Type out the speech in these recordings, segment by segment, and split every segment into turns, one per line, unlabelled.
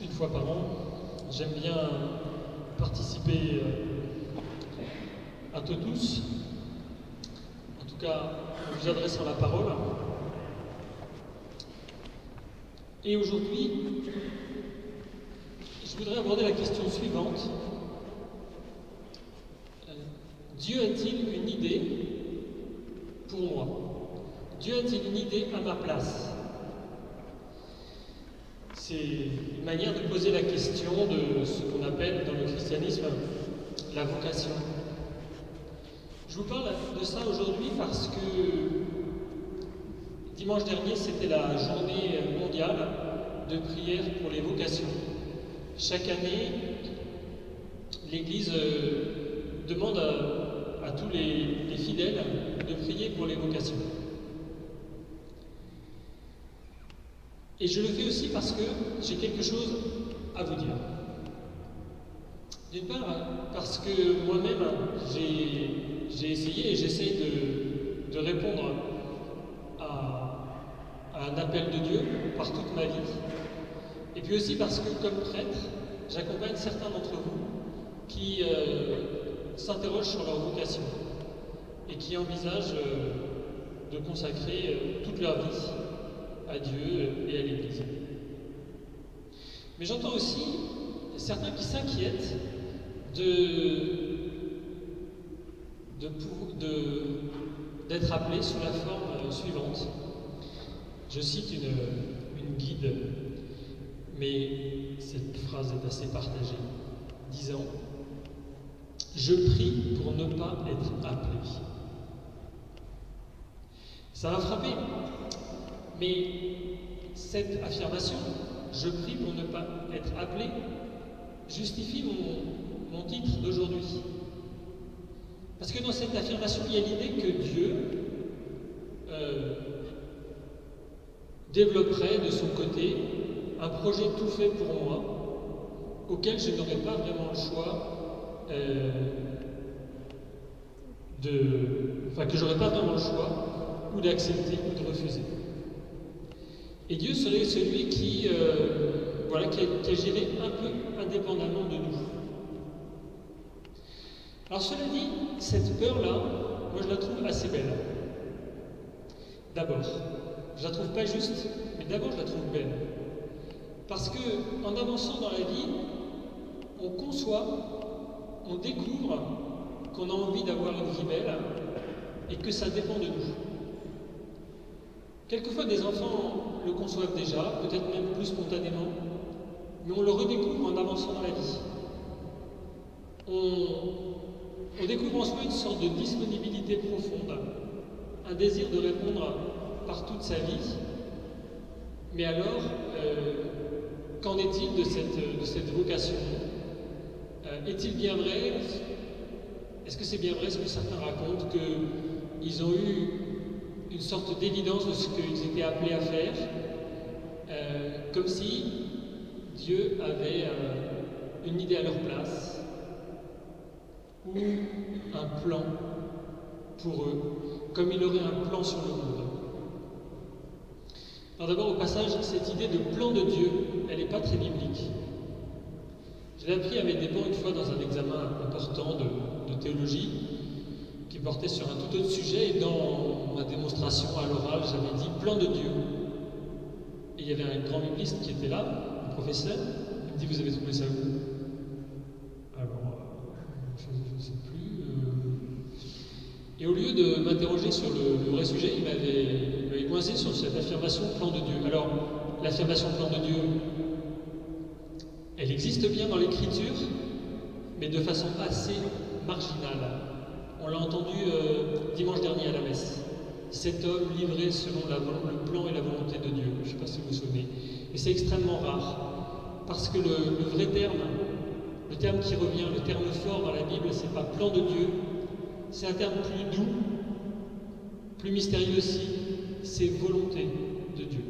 une fois par an. J'aime bien participer à tous, en tout cas en vous adressant la parole. Et aujourd'hui, je voudrais aborder la question suivante. Dieu a-t-il une idée pour moi? Dieu a-t-il une idée à ma place? C'est une manière de poser la question de ce qu'on appelle dans le christianisme la vocation. Je vous parle de ça aujourd'hui parce que dimanche dernier, c'était la journée mondiale de prière pour les vocations. Chaque année, l'Église demande à tous les fidèles de prier pour les vocations. Et je le fais aussi parce que j'ai quelque chose à vous dire. D'une part, parce que moi-même, j'ai essayé et j'essaye de répondre à un appel de Dieu par toute ma vie. Et puis aussi parce que, comme prêtre, j'accompagne certains d'entre vous qui s'interrogent sur leur vocation et qui envisagent de consacrer toute leur vie à Dieu et à l'Église. Mais j'entends aussi certains qui s'inquiètent d'être appelés sous la forme suivante. Je cite une guide, mais cette phrase est assez partagée, disant « Je prie pour ne pas être appelé ». Ça m'a frappé, mais cette affirmation « Je prie pour ne pas être appelé » justifie mon titre d'aujourd'hui. Parce que dans cette affirmation, il y a l'idée que Dieu développerait de son côté un projet tout fait pour moi, auquel je n'aurais pas vraiment le choix, que j'aurais pas vraiment le choix ou d'accepter ou de refuser. Et Dieu serait celui qui agirait un peu indépendamment de nous. Alors cela dit, cette peur-là, moi je la trouve assez belle. D'abord, je la trouve pas juste, mais d'abord je la trouve belle. Parce que en avançant dans la vie, on conçoit, on découvre qu'on a envie d'avoir une vie belle et que ça dépend de nous. Quelquefois des enfants le conçoivent déjà, peut-être même plus spontanément, mais on le redécouvre en avançant dans la vie. On découvre en soi une sorte de disponibilité profonde, un désir de répondre par toute sa vie. Mais alors, qu'en est-il de cette vocation? Est-il bien vrai? Est-ce que c'est bien vrai ce que certains racontent, qu'ils ont eu une sorte d'évidence de ce qu'ils étaient appelés à faire, comme si Dieu avait une idée à leur place, ou un plan pour eux, comme il aurait un plan sur le monde. Alors d'abord, au passage, cette idée de plan de Dieu, elle n'est pas très biblique. Je l'ai appris à mes dépens une fois dans un examen important de théologie, qui portait sur un tout autre sujet, et dans ma démonstration à l'oral, j'avais dit plan de Dieu. Et il y avait un grand bibliste qui était là, un professeur, il me dit: vous avez trouvé ça où? Alors, je ne sais plus. Et au lieu de m'interroger sur le vrai sujet, il m'avait coincé sur cette affirmation plan de Dieu. Alors, l'affirmation plan de Dieu, elle existe bien dans l'Écriture, mais de façon assez marginale. On l'a entendu dimanche dernier à la messe. Cet homme livré selon le plan et la volonté de Dieu. Je ne sais pas si vous vous souvenez. Mais c'est extrêmement rare. Parce que le vrai terme, le terme qui revient, le terme fort dans la Bible, c'est pas plan de Dieu. C'est un terme plus doux, plus mystérieux aussi. C'est volonté de Dieu.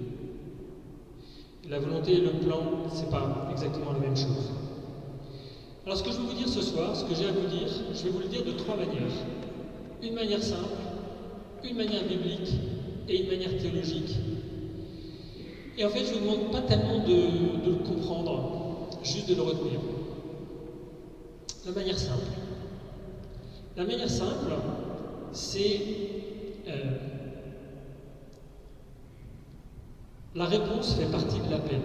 La volonté et le plan, c'est pas exactement la même chose. Alors ce que je veux vous dire ce soir, ce que j'ai à vous dire, je vais vous le dire de trois manières. Une manière simple, une manière biblique et une manière théologique. Et en fait, je ne vous demande pas tellement de le comprendre, juste de le retenir. La manière simple. La manière simple, c'est la réponse fait partie de l'appel.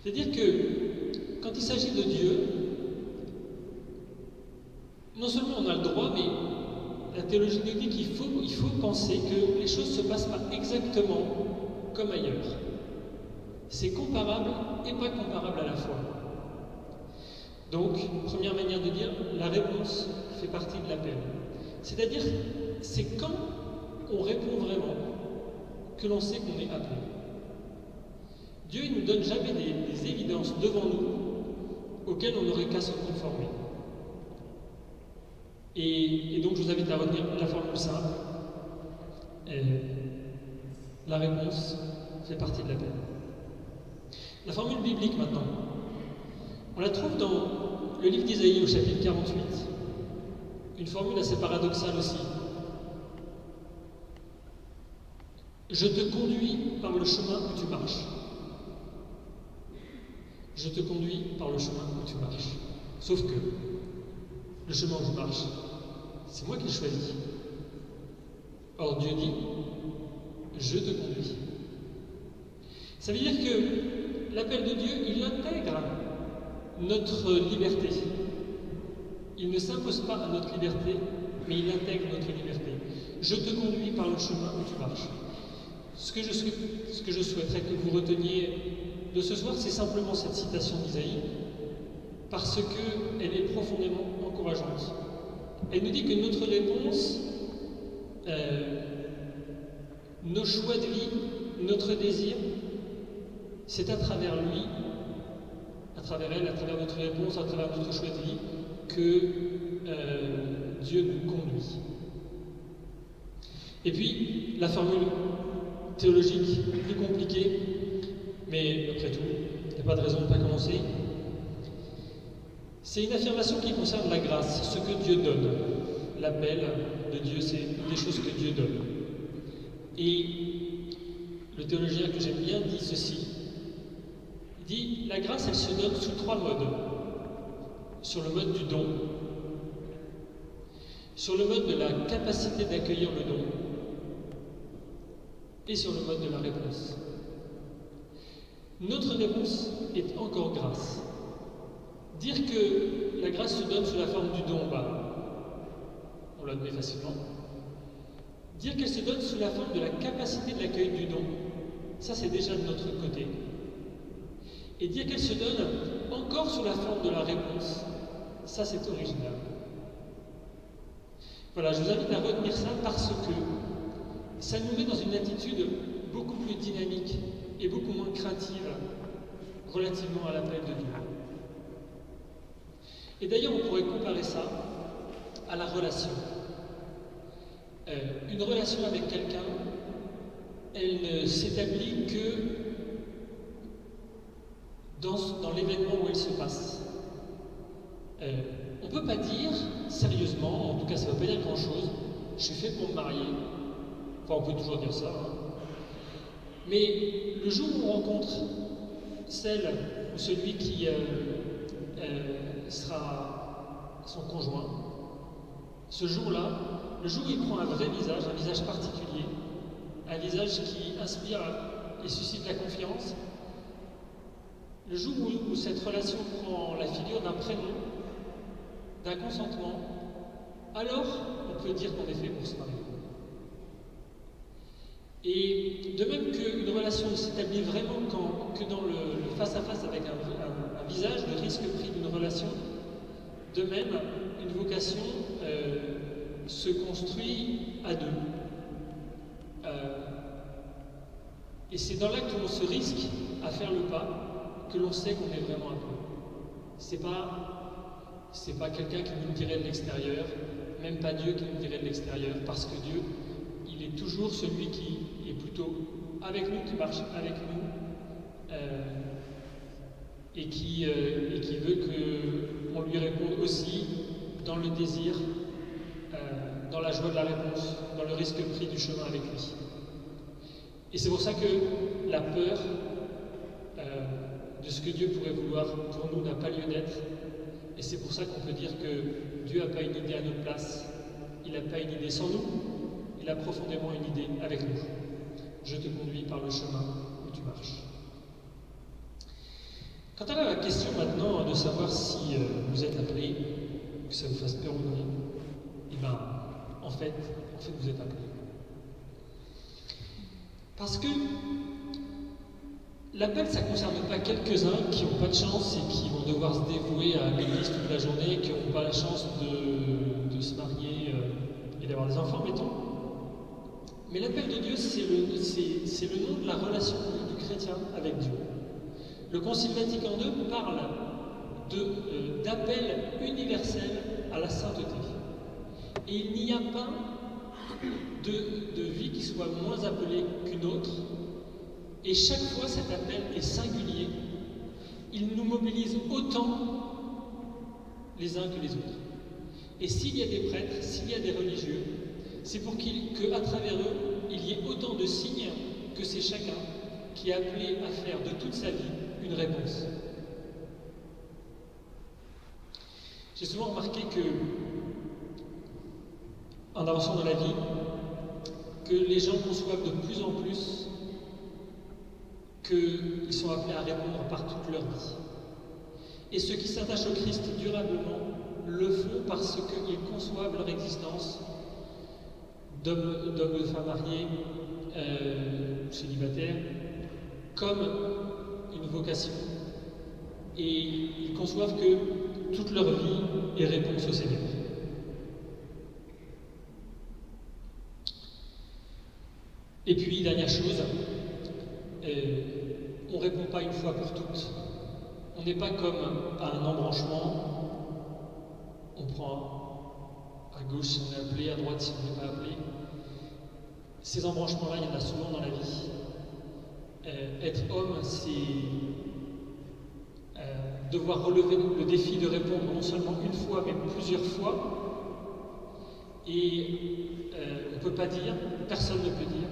C'est-à-dire que quand il s'agit de Dieu, non seulement on a le droit, mais la théologie nous dit qu'il faut penser que les choses ne se passent pas exactement comme ailleurs. C'est comparable et pas comparable à la fois. Donc, première manière de dire, la réponse fait partie de l'appel. C'est-à-dire, c'est quand on répond vraiment que l'on sait qu'on est appelé. Dieu ne nous donne jamais des évidences devant nous auxquelles on n'aurait qu'à se conformer. Et donc je vous invite à retenir la formule simple. La réponse fait partie de l'appel. La formule biblique maintenant. On la trouve dans le livre d'Isaïe au chapitre 48. Une formule assez paradoxale aussi. Je te conduis par le chemin où tu marches. Je te conduis par le chemin où tu marches. Sauf que le chemin où je marche, c'est moi qui le choisis. Or Dieu dit, je te conduis. Ça veut dire que l'appel de Dieu, il intègre notre liberté. Il ne s'impose pas à notre liberté, mais il intègre notre liberté. Je te conduis par le chemin où tu marches. Ce que je souhaiterais que vous reteniez de ce soir, c'est simplement cette citation d'Isaïe, parce qu'elle est profondément encourageante. Elle nous dit que notre réponse, nos choix de vie, notre désir, c'est à travers lui, à travers elle, à travers notre réponse, à travers notre choix de vie, que Dieu nous conduit. Et puis, la formule théologique plus compliquée, mais après tout, il n'y a pas de raison de ne pas commencer. C'est une affirmation qui concerne la grâce, ce que Dieu donne. L'appel de Dieu, c'est des choses que Dieu donne. Et le théologien que j'aime bien dit ceci. Il dit, la grâce, elle se donne sous 3 modes. Sur le mode du don, sur le mode de la capacité d'accueillir le don, et sur le mode de la réponse. Notre réponse est encore grâce. Dire que la grâce se donne sous la forme du don, on l'admet facilement. Dire qu'elle se donne sous la forme de la capacité de l'accueil du don, ça c'est déjà de notre côté. Et dire qu'elle se donne encore sous la forme de la réponse, ça c'est original. Voilà, je vous invite à retenir ça parce que ça nous met dans une attitude beaucoup plus dynamique et beaucoup moins craintive relativement à l'appel de Dieu. Et d'ailleurs, on pourrait comparer ça à la relation. Une relation avec quelqu'un, elle ne s'établit que dans l'événement où elle se passe. On ne peut pas dire sérieusement, en tout cas ça ne veut pas dire grand-chose, je suis fait pour me marier. Enfin, on peut toujours dire ça. Mais le jour où on rencontre celle ou celui qui sera son conjoint, ce jour-là, le jour où il prend un vrai visage, un visage particulier, un visage qui inspire et suscite la confiance, le jour où cette relation prend la figure d'un prénom, d'un consentement, alors on peut dire qu'on est fait pour se marier. Et de même qu'une relation ne s'établit vraiment que dans le face-à-face avec un visage, le risque pris d'une relation, de même, une vocation se construit à deux. Et c'est dans l'acte où on se risque à faire le pas que l'on sait qu'on est vraiment appelé. C'est pas quelqu'un qui nous le dirait de l'extérieur, même pas Dieu qui nous le dirait de l'extérieur, parce que Dieu, il est toujours celui qui est plutôt avec nous, qui marche avec nous, et qui veut qu'on lui réponde aussi dans le désir, dans la joie de la réponse, dans le risque pris du chemin avec lui. Et c'est pour ça que la peur de ce que Dieu pourrait vouloir pour nous n'a pas lieu d'être. Et c'est pour ça qu'on peut dire que Dieu n'a pas une idée à notre place, il n'a pas une idée sans nous, il a profondément une idée avec nous. Je te conduis par le chemin où tu marches. Quant à la question maintenant de savoir si vous êtes appelé, que ça vous fasse peur ou non, eh bien, en fait, vous êtes appelé. Parce que l'appel, ça ne concerne pas quelques-uns qui n'ont pas de chance et qui vont devoir se dévouer à l'église toute la journée, qui n'ont pas la chance de se marier et d'avoir des enfants, mettons. Mais l'appel de Dieu, c'est le nom de la relation du chrétien avec Dieu. Le Concile Vatican II parle d'appel universel à la sainteté. Et il n'y a pas de vie qui soit moins appelée qu'une autre. Et chaque fois, cet appel est singulier. Il nous mobilise autant les uns que les autres. Et s'il y a des prêtres, s'il y a des religieux, c'est pour qu'à travers eux, il y ait autant de signes que c'est chacun qui est appelé à faire de toute sa vie une réponse. J'ai souvent remarqué que, en avançant dans la vie, que les gens conçoivent de plus en plus qu'ils sont appelés à répondre par toute leur vie. Et ceux qui s'attachent au Christ durablement le font parce qu'ils conçoivent leur existence d'hommes et de femmes mariés, célibataires, comme une vocation. Et ils conçoivent que toute leur vie est réponse au Seigneur. Et puis, dernière chose, on ne répond pas une fois pour toutes. On n'est pas comme à un embranchement, on prend à gauche si on est appelé, à droite si on n'est pas appelé. Ces embranchements-là, il y en a souvent dans la vie. Être homme, c'est devoir relever le défi de répondre non seulement une fois, mais plusieurs fois. Et on ne peut pas dire, personne ne peut dire,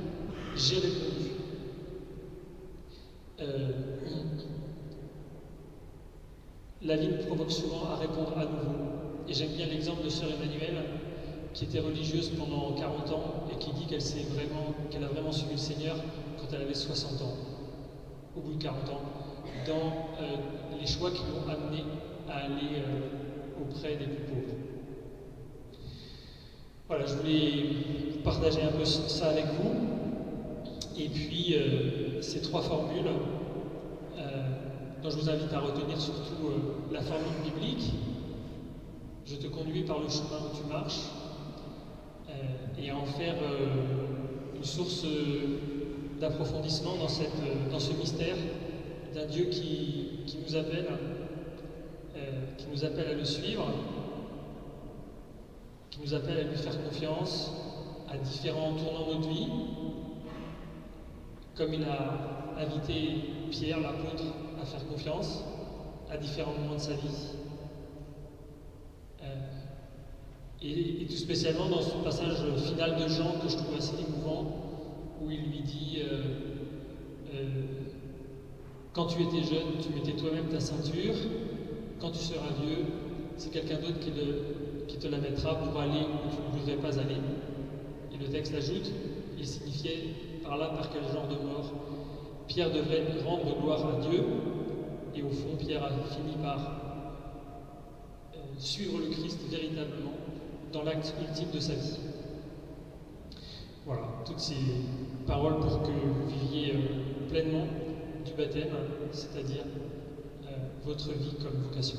j'ai répondu. La vie nous provoque souvent à répondre à nouveau. Et j'aime bien l'exemple de sœur Emmanuelle, qui était religieuse pendant 40 ans et qui dit qu'elle a vraiment suivi le Seigneur quand elle avait 60 ans, au bout de 40 ans, dans les choix qui l'ont amené à aller auprès des plus pauvres. Voilà, je voulais partager un peu ça avec vous. Et puis, ces trois formules, dont je vous invite à retenir surtout la formule biblique, je te conduis par le chemin où tu marches, et à en faire une source d'approfondissement dans ce mystère d'un Dieu qui nous appelle à le suivre, qui nous appelle à lui faire confiance à différents tournants de notre vie, comme il a invité Pierre, l'apôtre, à faire confiance à différents moments de sa vie. Et tout spécialement dans ce passage final de Jean que je trouve assez émouvant, où il lui dit quand tu étais jeune, tu mettais toi-même ta ceinture, quand tu seras vieux, c'est quelqu'un d'autre qui te la mettra pour aller où tu ne voudrais pas aller. Et le texte ajoute, il signifiait par là par quel genre de mort Pierre devait rendre gloire à Dieu, et au fond Pierre a fini par suivre le Christ véritablement dans l'acte ultime de sa vie. Voilà, toutes ces paroles pour que vous viviez pleinement du baptême, c'est-à-dire votre vie comme vocation.